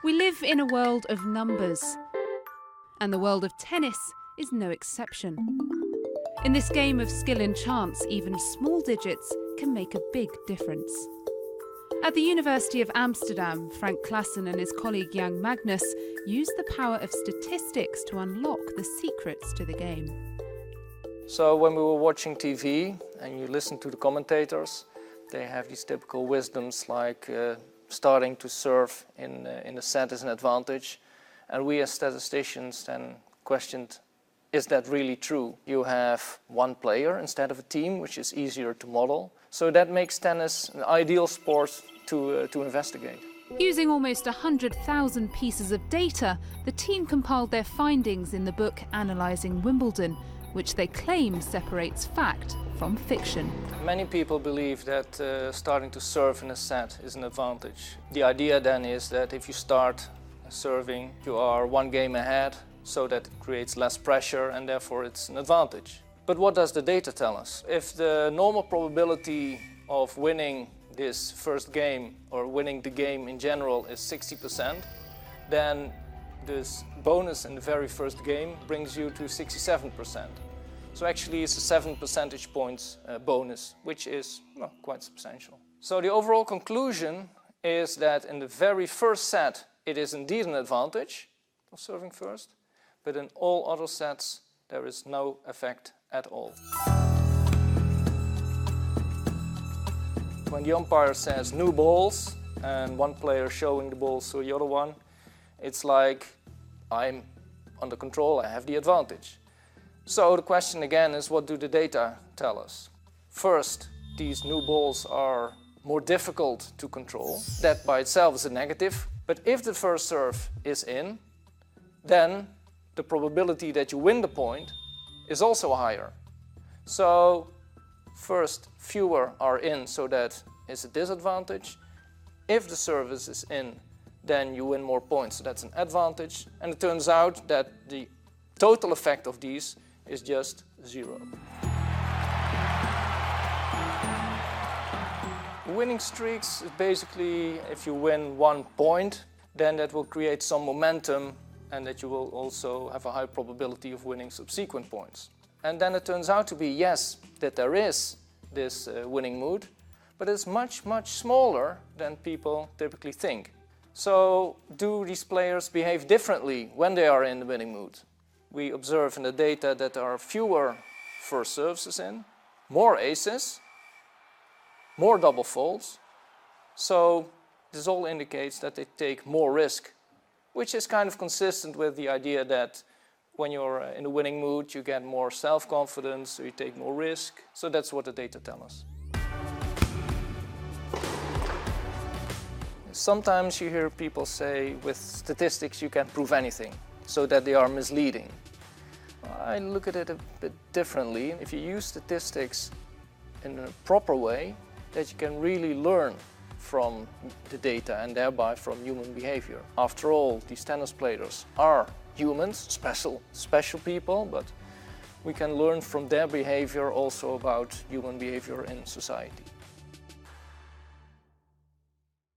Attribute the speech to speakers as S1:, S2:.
S1: We live in a world of numbers, and the world of tennis is no exception. In this game of skill and chance, even small digits can make a big difference. At the University of Amsterdam, Frank Claassen and his colleague Jan Magnus used the power of statistics to unlock the secrets to the game.
S2: So when we were watching TV and you listen to the commentators, they have these typical wisdoms like starting to serve in a set is an advantage. And we as statisticians then questioned, is that really true? You have one player instead of a team, which is easier to model. So that makes tennis an ideal sport to investigate.
S1: Using almost 100,000 pieces of data, the team compiled their findings in the book Analysing Wimbledon, which they claim separates fact from fiction.
S2: Many people believe that starting to serve in a set is an advantage. The idea then is that if you start serving, you are one game ahead, so that it creates less pressure and therefore it's an advantage. But what does the data tell us? If the normal probability of winning this first game or winning the game in general is 60%, then this bonus in the very first game brings you to 67%. So actually it's a 7 percentage points bonus, which is quite substantial. So the overall conclusion is that in the very first set it is indeed an advantage of serving first, but in all other sets there is no effect at all. When the umpire says new balls and one player showing the balls to the other one, it's like I'm under control, I have the advantage. So the question again is, what do the data tell us? First, these new balls are more difficult to control. That by itself is a negative. But if the first serve is in, then the probability that you win the point is also higher. So first, fewer are in, so that is a disadvantage. If the service is in, then you win more points, so that's an advantage. And it turns out that the total effect of these is just 0. Winning streaks is basically if you win 1 point, then that will create some momentum and that you will also have a high probability of winning subsequent points. And then it turns out to be, yes, that there is this winning mood, but it's much, much smaller than people typically think. So do these players behave differently when they are in the winning mood? We observe in the data that there are fewer first serves in, more aces, more double faults. So this all indicates that they take more risk, which is kind of consistent with the idea that when you're in a winning mood, you get more self-confidence, so you take more risk. So that's what the data tell us. Sometimes you hear people say with statistics you can't prove anything, so that they are misleading. I look at it a bit differently. If you use statistics in a proper way, that you can really learn from the data and thereby from human behavior. After all, these tennis players are humans, special people, but we can learn from their behavior also about human behavior in society.